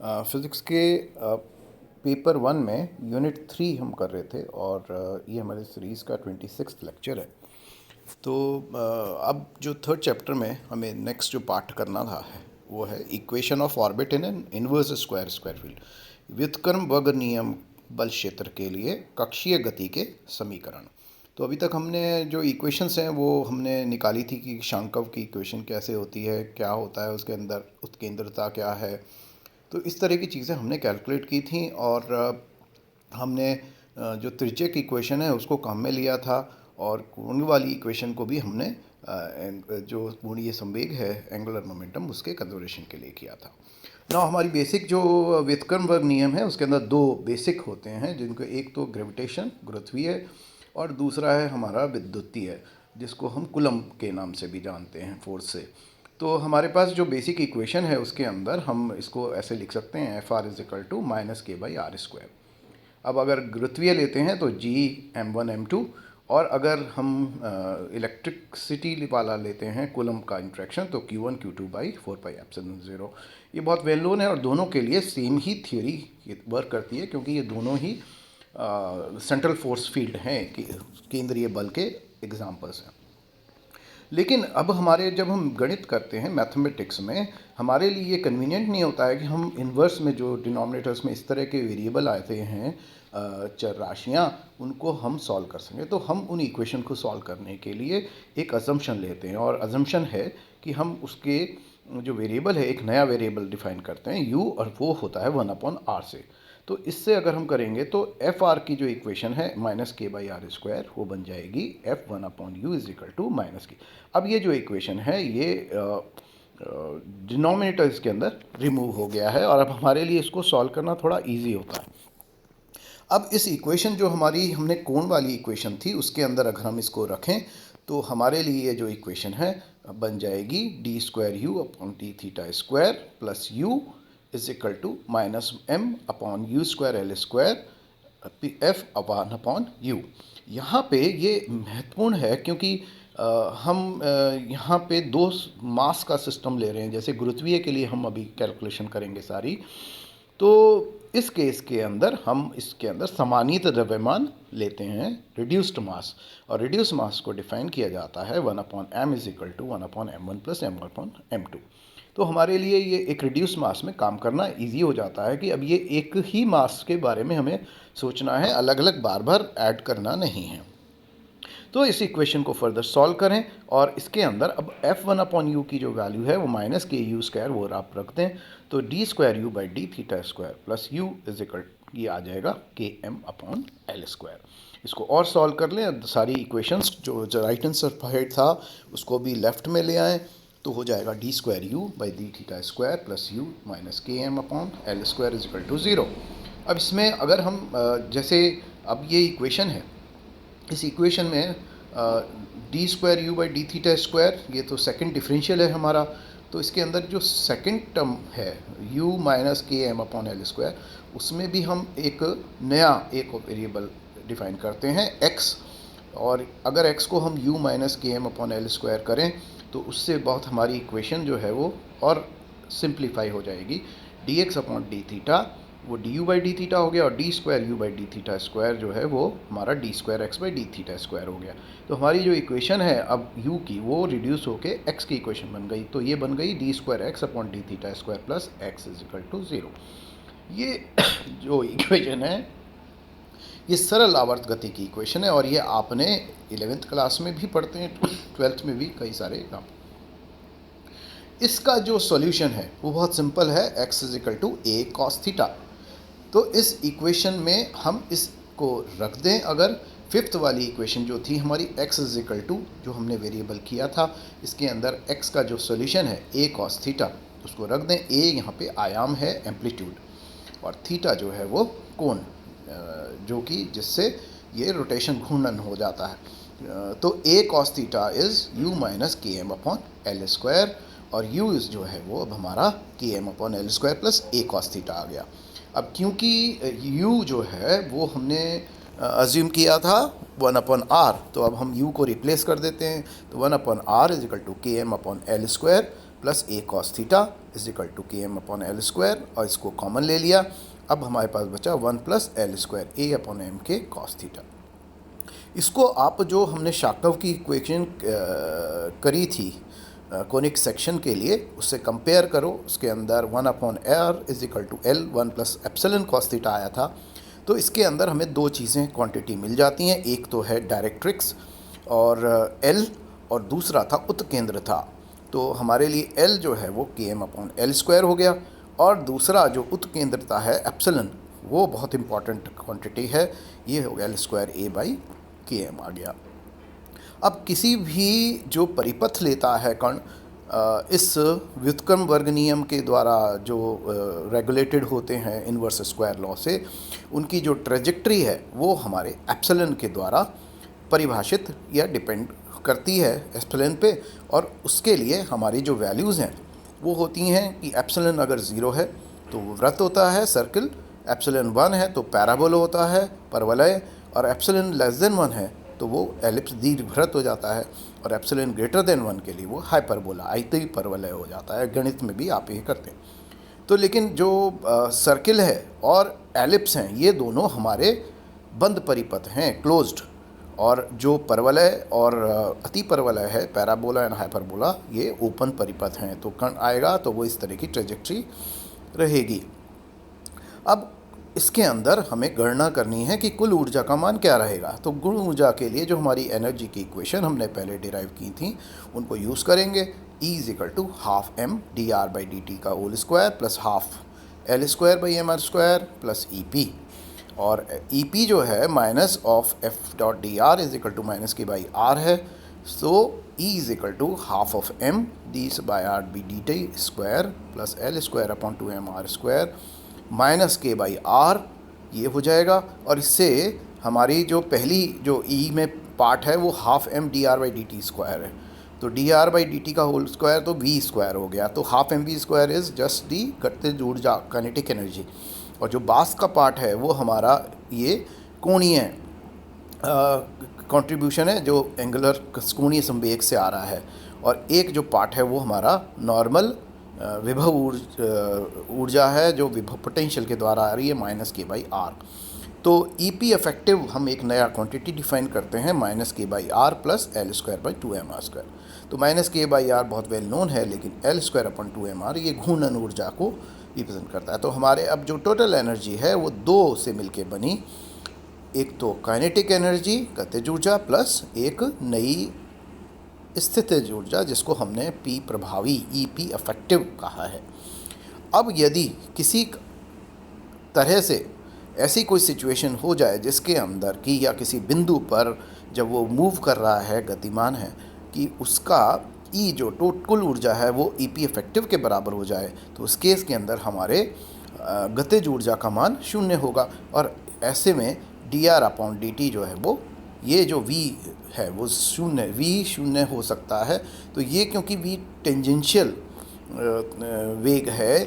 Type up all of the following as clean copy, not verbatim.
Physics के paper 1 में unit 3 हम कर रहे थे और ये हमारे सीरीज़ का 26th लेक्चर है। तो अब जो थर्ड चैप्टर में हमें नेक्स्ट जो पार्ट करना था है वो है equation of orbit in an inverse square field. व्युत्क्रम वर्ग नियम बल क्षेत्र के लिए कक्षीय गति के समीकरण। तो अभी तक हमने जो इक्वेशंस हैं वो हमने निकाली थी कि शांकव की इक्वेशन कैसे होती है, क्या होता है उसके अंदर, उत्केंद्रता क्या है। तो इस तरह की चीज़ें हमने कैलकुलेट की थी और हमने जो त्रिज्य की इक्वेशन है उसको काम में लिया था और कोण वाली इक्वेशन को भी हमने जो कोणीय संवेग है एंगुलर मोमेंटम उसके कंजर्वेशन के लिए किया था। ना हमारी बेसिक जो व्युत्क्रम वर्ग नियम है उसके अंदर दो बेसिक होते हैं, जिनको एक तो ग्रेविटेशन गुरुत्वीय और दूसरा है हमारा विद्युतीय, जिसको हम कूलम्ब के नाम से भी जानते हैं, फोर्स से। तो हमारे पास जो बेसिक इक्वेशन है उसके अंदर हम इसको ऐसे लिख सकते हैं Fr = -k/r²। अब अगर गुरुत्वीय लेते हैं तो G m1 m2, और अगर हम इलेक्ट्रिसिटी वाला लेते हैं कूलम्ब का इंट्रैक्शन तो Q1 Q2/4πε0। ये बहुत वेल नोन है और दोनों के लिए सेम ही थियोरी वर्क करती है, क्योंकि ये दोनों ही सेंट्रल फोर्स फील्ड हैं, केंद्रीय बल के एग्जाम्पल्स हैं। लेकिन अब हमारे जब हम गणित करते हैं मैथमेटिक्स में, हमारे लिए ये कन्वीनियंट नहीं होता है कि हम इन्वर्स में जो डिनोमिनेटर्स में इस तरह के वेरिएबल आते हैं चर राशियाँ, उनको हम सॉल्व कर सकें। तो हम उन इक्वेशन को सॉल्व करने के लिए एक अजम्पशन लेते हैं, और अजम्पशन है कि हम उसके जो वेरिएबल है एक नया वेरिएबल डिफाइन करते हैं u, और वो होता है 1/r से। तो इससे अगर हम करेंगे तो एफ आर की जो इक्वेशन है -k/r², वो बन जाएगी F1/u = -k। अब ये जो इक्वेशन है ये डिनोमिनेटर इसके अंदर रिमूव हो गया है, और अब हमारे लिए इसको सॉल्व करना थोड़ा इजी होता है। अब इस इक्वेशन जो हमारी हमने कोण वाली इक्वेशन थी उसके अंदर अगर हम इसको रखें तो हमारे लिए जो इक्वेशन है बन जाएगी d²u/dθ² + u = -m/u²L² यहाँ पे ये महत्वपूर्ण है क्योंकि हम यहाँ पे दो मास का सिस्टम ले रहे हैं। जैसे गुरुत्वीय के लिए हम अभी कैलकुलेशन करेंगे सारी, तो इस केस के अंदर हम इसके अंदर समानीत द्रव्यमान लेते हैं, रिड्यूस्ड मास, और रिड्यूस्ड मास को डिफाइन किया जाता है 1/m = 1/m1 + m1/m2। तो हमारे लिए ये एक रिड्यूस मास में काम करना इजी हो जाता है कि अब ये एक ही मास के बारे में हमें सोचना है, अलग अलग बार बार ऐड करना नहीं है। तो इस इक्वेशन को फर्दर सॉल्व करें और इसके अंदर अब F1/u की जो वैल्यू है वो -ku², वो आप रख दें, तो d²u/dθ² + u ये आ जाएगा km/L²। इसको और सॉल्व कर लें, सारी इक्वेशंस जो राइट हैंड साइड था उसको भी लेफ्ट में ले आएँ, तो हो जाएगा d²u/dθ² + u km/L² = 0। अब इसमें अगर हम जैसे अब ये इक्वेशन है, इस इक्वेशन में d²u/dθ² ये तो सेकंड डिफरेंशियल है हमारा, तो इसके अंदर जो सेकंड टर्म है u - km/L², उसमें भी हम एक नया एक वेरिएबल डिफाइन करते हैं x, और अगर x को हम u - km/L² करें तो उससे बहुत हमारी इक्वेशन जो है वो और सिंप्लीफाई हो जाएगी। dx/dθ वो du/dθ हो गया, और d²u/dθ² जो है वो हमारा d²x/dθ² हो गया। तो हमारी जो इक्वेशन है अब u की वो रिड्यूस होके x की इक्वेशन बन गई, तो ये बन गई d²x/dθ² + x = 0। ये जो इक्वेशन है ये सरल आवर्त गति की इक्वेशन है, और ये आपने 11th क्लास में भी पढ़ते हैं, 12th में भी कई सारे काम। इसका जो सॉल्यूशन है वो बहुत सिंपल है, x = a cos θ। तो इस इक्वेशन में हम इसको रख दें, अगर फिफ्थ वाली इक्वेशन जो थी हमारी x = जो हमने वेरिएबल किया था, इसके अंदर x का जो सॉल्यूशन है a cos θ, उसको रख दें। a यहाँ पे आयाम है, एम्पलीट्यूड, और थीटा जो है वो कोण, जो कि जिससे ये रोटेशन घूर्णन हो जाता है। तो a cos θ is u - km/L², और u जो है वो अब हमारा km/L² + a cos θ आ गया। अब क्योंकि u जो है वो हमने अज्यूम किया था 1/r, तो अब हम u को रिप्लेस कर देते हैं, तो 1/r = km/L² plus A cos theta is equal to K M upon L square, और इसको कॉमन ले लिया। अब हमारे पास बचा 1 प्लस एल स्क्वायर ए अपॉन एम के कॉस थीटा। इसको आप जो हमने शार्कव की इक्वेशन करी थी कोनिक सेक्शन के लिए, उससे कंपेयर करो। उसके अंदर 1 upon R is equal to L 1 plus epsilon cos theta आया था। तो इसके अंदर हमें दो चीज़ें क्वांटिटी मिल जाती हैं, एक तो है डायरेक्ट्रिक्स और एल, और दूसरा था उत्केंद्र था। तो हमारे लिए एल जो है वो के एम अपॉन एल स्क्वायर हो गया, और दूसरा जो उत्केंद्रता है एप्सिलॉन, वो बहुत इंपॉर्टेंट क्वांटिटी है, ये हो गया एल स्क्वायर ए बाई के एम आ गया। अब किसी भी जो परिपथ लेता है कण इस व्युत्क्रम वर्ग नियम के द्वारा जो रेगुलेटेड होते हैं इन्वर्स स्क्वायर लॉ से, उनकी जो ट्रेजेक्ट्री है वो हमारे एप्सिलॉन के द्वारा परिभाषित या डिपेंड करती है एप्सिलॉन पे। और उसके लिए हमारी जो वैल्यूज़ हैं वो होती हैं कि एप्सिलॉन अगर ज़ीरो है तो वो वृत्त होता है सर्किल, एप्सिलॉन 1 है तो पैराबोला होता है परवलय, और एप्सिलॉन लेस देन 1 है तो वो एलिप्स दीर्घवृत्त हो जाता है, और एप्सिलॉन ग्रेटर देन 1 के लिए वो हाइपरबोला आयतीय परवलय हो जाता है। गणित में भी आप ये करते हैं। तो लेकिन जो सर्किल है और एलिप्स हैं ये दोनों हमारे बंद परिपथ हैं, क्लोज्ड, और जो परवलय और अति परवलय है पैराबोला एंड हाइपरबोला ये ओपन परिपथ हैं। तो कण आएगा तो वो इस तरह की ट्रेजेक्ट्री रहेगी। अब इसके अंदर हमें गणना करनी है कि कुल ऊर्जा का मान क्या रहेगा। तो गुण ऊर्जा के लिए जो हमारी एनर्जी की इक्वेशन हमने पहले डिराइव की थी उनको यूज़ करेंगे। E is equal to half M D R by D T का whole square plus half L square by M R square plus E P, और ई पी जो है minus of F dot D R is equal to minus K by R है। So E is equal to half of M D by R B D T square plus L square upon 2mr square minus K by are, ये हो जाएगा। और इससे हमारी जो पहली जो ई में पार्ट है वो half M D R by D T square है, तो D R by D T का होल स्क्वायर तो वी स्क्वायर हो गया। तो half M V square is just the गतिज ऊर्जा काइनेटिक एनर्जी, और जो बास का पार्ट है वो हमारा ये कोणीय कंट्रीब्यूशन है जो एंगुलर कोणीय संवेग से आ रहा है, और एक जो पार्ट है वो हमारा नॉर्मल विभव ऊर्जा है जो विभव पोटेंशियल के द्वारा आ रही है माइनस के बाई आर। तो ई पी इफेक्टिव हम एक नया क्वांटिटी डिफाइन करते हैं minus K by R plus L square by 2mr square. तो माइनस के बाई आर बहुत वेल नोन है, लेकिन एल स्क्वायर अपॉन 2mr ये घूर्णन ऊर्जा को रिप्रेजेंट करता है। तो हमारे अब जो टोटल एनर्जी है वो दो से मिलके बनी, एक तो काइनेटिक एनर्जी गतिज ऊर्जा प्लस एक नई स्थितिज ऊर्जा जिसको हमने पी प्रभावी ई पी इफेक्टिव कहा है। अब यदि किसी तरह से ऐसी कोई सिचुएशन हो जाए जिसके अंदर कि या किसी बिंदु पर जब वो मूव कर रहा है गतिमान है कि उसका ई जो कुल ऊर्जा है वो ई पी इफेक्टिव के बराबर हो जाए, तो उस केस के अंदर हमारे गतिज ऊर्जा का मान शून्य होगा। और ऐसे में D R upon D T जो है वो ये जो v है वो शून्य, v शून्य हो सकता है। तो ये क्योंकि v टेंजेंशियल वेग है,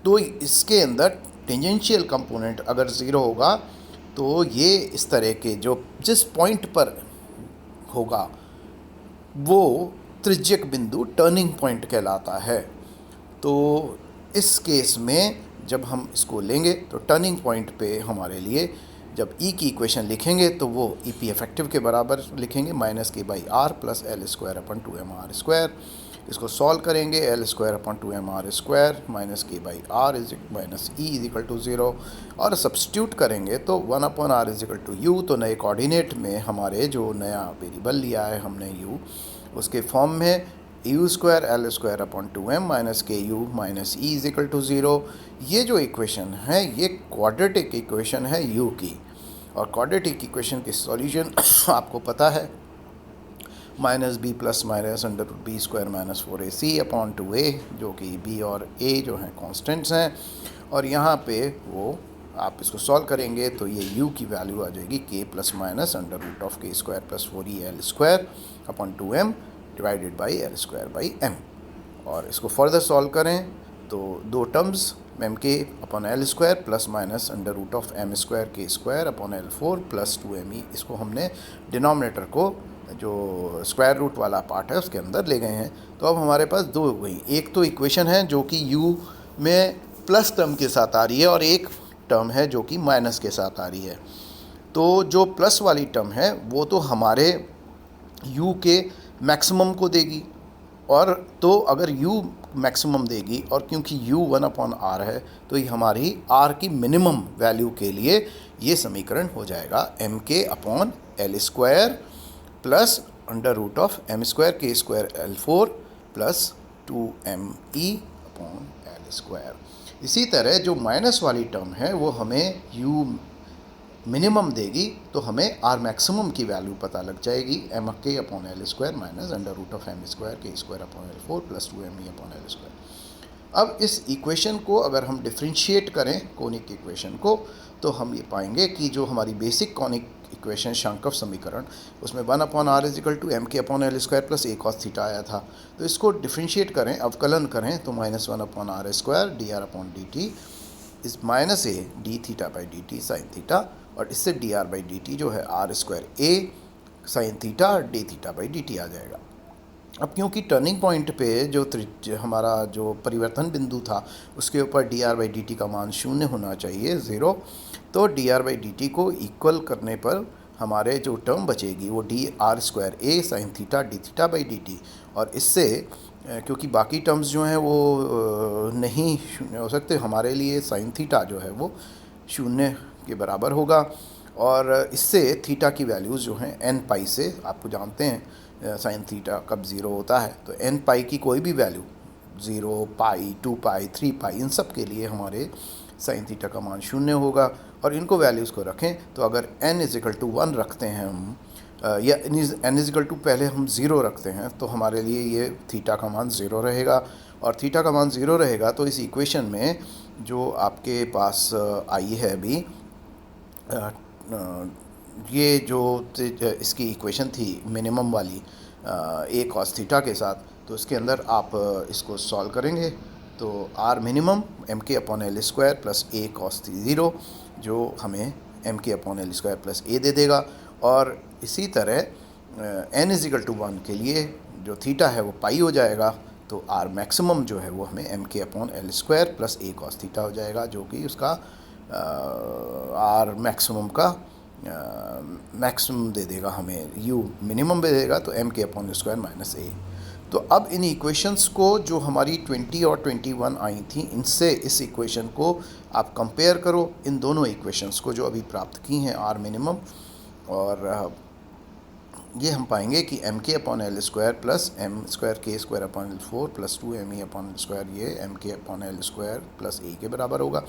तो इसके अंदर टेंजेंशियल कंपोनेंट अगर ज़ीरो होगा तो ये इस तरह के जो जिस पॉइंट पर होगा वो त्रिज्यक बिंदु टर्निंग पॉइंट कहलाता है। तो इस केस में जब हम इसको लेंगे तो टर्निंग पॉइंट पे हमारे लिए जब ई की इक्वेशन लिखेंगे तो वो ई पी इफेक्टिव के बराबर लिखेंगे minus K by R plus L square upon 2mr square. इसको सॉल्व करेंगे L square upon 2mr square minus K by R is minus E is equal to 0, और सब्स्टिट्यूट करेंगे तो 1 upon R is equal to U. तो नए coordinate में हमारे जो नया वेरिएबल लिया है हमने यू, उसके फॉर्म में U square L square upon 2m minus K U minus E is equal to 0। ये जो इक्वेशन है ये क्वाड्रेटिक इक्वेशन है यू की, और क्वाड्रेटिक इक्वेशन की सॉल्यूशन आपको पता है minus B plus minus under root B square minus 4ac upon 2a, जो कि b और a जो हैं कॉन्स्टेंट्स हैं। और यहाँ पे वो आप इसको सॉल्व करेंगे तो ये u की वैल्यू आ जाएगी k plus minus under root of K square plus 4el square upon 2m divided by L square by m। और इसको फर्दर सॉल्व करें तो दो terms M K upon L square plus minus under root of M square K square upon L4 plus 2me, इसको हमने denominator को जो square root वाला पार्ट है उसके अंदर ले गए हैं। तो अब हमारे पास दो हो गई, एक तो इक्वेशन है जो कि u में प्लस टर्म के साथ आ रही है और एक टर्म है जो कि माइनस के साथ आ रही है। तो जो प्लस वाली टर्म है वो तो हमारे u के मैक्सिमम को देगी, और तो अगर u मैक्सिमम देगी और क्योंकि u 1/r है तो ये हमारी r की मिनिमम वैल्यू के लिए ये समीकरण हो जाएगा mk/L² plus under root of m² k² L4 plus 2me/L²। इसी तरह जो माइनस वाली टर्म है वो हमें u मिनिमम देगी, तो हमें r मैक्सिमम की वैल्यू पता लग जाएगी mk/L² minus under root of m² k² L4 plus 2me/L²। अब इस इक्वेशन को अगर हम डिफ्रेंशिएट करें कोनिक इक्वेशन को, तो हम ये पाएंगे कि जो हमारी बेसिक कोनिक इक्वेशन शांकव समीकरण उसमें 1/r = mk/L² plus a cos theta आया था। तो इसको डिफ्रेंशिएट करें, अवकलन करें, तो -1/r² dr/dt इस minus a d theta by dt sine theta, और इससे dr/dt जो है r² a sine theta d theta by dt आ जाएगा। अब क्योंकि टर्निंग पॉइंट पे जो हमारा जो परिवर्तन बिंदु था उसके ऊपर dr/dt का मान 0 होना चाहिए, 0, तो dr/dt को इक्वल करने पर हमारे जो टर्म बचेगी वो dr² a sine theta d theta by dt, और इससे क्योंकि बाकी टर्म्स जो हैं वो नहीं शून्य हो सकते, हमारे लिए साइन थीटा जो है वो 0 के बराबर होगा। और इससे थीटा की वैल्यूज़ जो हैं n पाई से, आपको जानते हैं साइन थीटा कब 0 होता है, तो n पाई की कोई भी वैल्यू 0, पाई, 2 पाई, 3 पाई, इन सब के लिए हमारे साइन थीटा का मान 0 होगा। और इनको वैल्यूज़ को रखें तो अगर n = 1 रखते हैं हम, या n = पहले हम 0 रखते हैं, तो हमारे लिए ये थीटा का मान 0 रहेगा। और थीटा का मान 0 रहेगा तो इस इक्वेशन में जो आपके पास आई है अभी, ये जो इसकी इक्वेशन थी मिनिमम वाली a cos थीटा के साथ, तो इसके अंदर आप इसको सॉल्व करेंगे तो r minimum mk/L² plus a cos 0 जो हमें mk/L² प्लस a दे देगा। और इसी तरह n = 1 के लिए जो थीटा है वो पाई हो जाएगा, तो r मैक्सिमम जो है वो हमें mk/L² plus a cos theta हो जाएगा, जो कि उसका r मैक्सिमम का मैक्सिमम दे देगा, हमें u मिनिमम दे देगा, तो mk/L² माइनस a। तो अब इन इक्वेशंस को जो हमारी 20 और 21 आई थी, इनसे इस इक्वेशन को आप कंपेयर करो, इन दोनों इक्वेशंस को जो अभी प्राप्त की हैं r मिनिमम, और ये हम पाएंगे कि mk/L² plus m² k² L4 plus 2me/L², ये mk/L² प्लस a के बराबर होगा।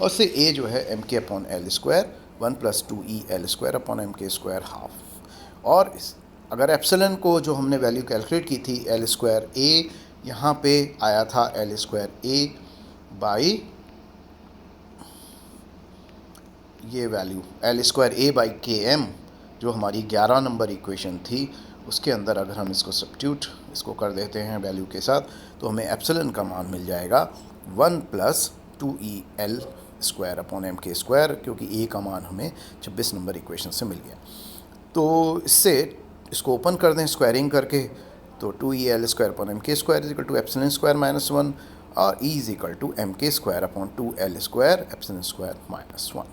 और से a जो है mk/L² 1 प्लस 2e/L² ½ और अगर एप्सिलन को जो हमने वैल्यू कैलकुलेट की थी L² a, यहाँ पे आया था L² a बाई ये value L² a by km, जो हमारी 11 नंबर इक्वेशन थी, उसके अंदर अगर हम इसको सब्स्टिट्यूट इसको कर देते हैं वैल्यू के साथ, तो हमें एप्सिलन का मान मिल जाएगा 1 प्लस 2e/L²/mk², क्योंकि a का मान हमें 26 नंबर इक्वेशन से मिल गया। तो इससे इसको ओपन कर दें स्क्वायरिंग करके, तो 2e/L²/mk² = ε² - 1 और e = mk²/2L²/ε² - 1।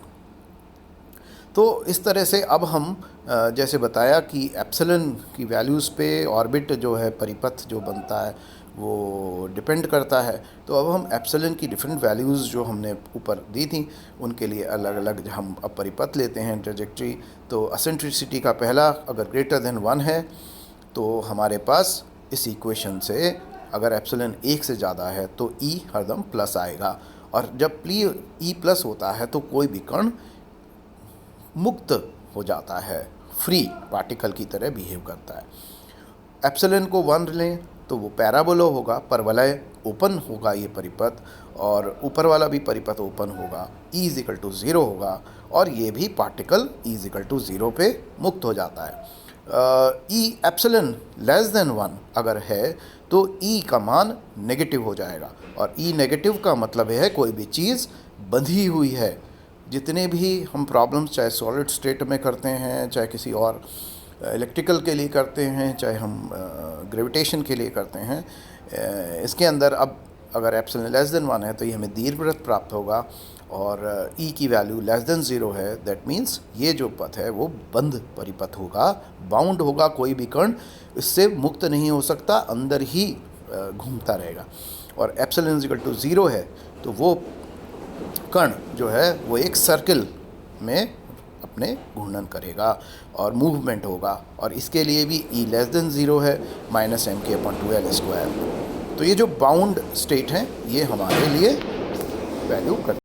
तो इस तरह से अब हम जैसे बताया कि एप्सिलन की वैल्यूज़ पे ऑर्बिट जो है परिपथ जो बनता है वो डिपेंड करता है। तो अब हम एप्सिलन की डिफरेंट वैल्यूज़ जो हमने ऊपर दी थी उनके लिए अलग अलग हम अब परिपथ लेते हैं ट्रेजेक्ट्री। तो एसेंट्रिसिटी का पहला अगर ग्रेटर देन 1 है तो हमारे पास इस इक्वेशन से अगर एप्सिलन 1 से ज़्यादा है तो e हरदम प्लस आएगा, और जब e प्लस होता है तो कोई भी कण मुक्त हो जाता है, फ्री पार्टिकल की तरह बिहेव करता है। एप्सिलन को 1 लें तो वो पैराबोला होगा, परवलय ओपन होगा ये परिपथ, और ऊपर वाला भी परिपथ ओपन होगा, e = 0 होगा, और ये भी पार्टिकल e = 0 पे मुक्त हो जाता है। e एप्सिलन लेस देन 1 अगर है तो e का मान नेगेटिव हो जाएगा, और e नेगेटिव का मतलब है कोई भी चीज़ बंधी हुई है। जितने भी हम प्रॉब्लम्स चाहे सॉलिड स्टेट में करते हैं चाहे किसी और इलेक्ट्रिकल के लिए करते हैं, चाहे हम ग्रेविटेशन के लिए करते हैं, इसके अंदर अब अगर एप्सिलॉन लेस देन 1 है तो ये हमें दीर्घवृत्त प्राप्त होगा, और ई की वैल्यू लेस देन 0 है, दैट मीन्स ये जो पथ है वो बंद परिपथ होगा, बाउंड होगा, कोई भी कण इससे मुक्त नहीं हो सकता, अंदर ही घूमता रहेगा। और एप्सिलॉन इज इक्वल टू 0 है तो वो कण जो है वो एक सर्किल में अपने घूर्णन करेगा और मूवमेंट होगा, और इसके लिए भी ई लेस देन 0 है, -mk/2l²। तो ये जो बाउंड स्टेट हैं ये हमारे लिए वैल्यू कर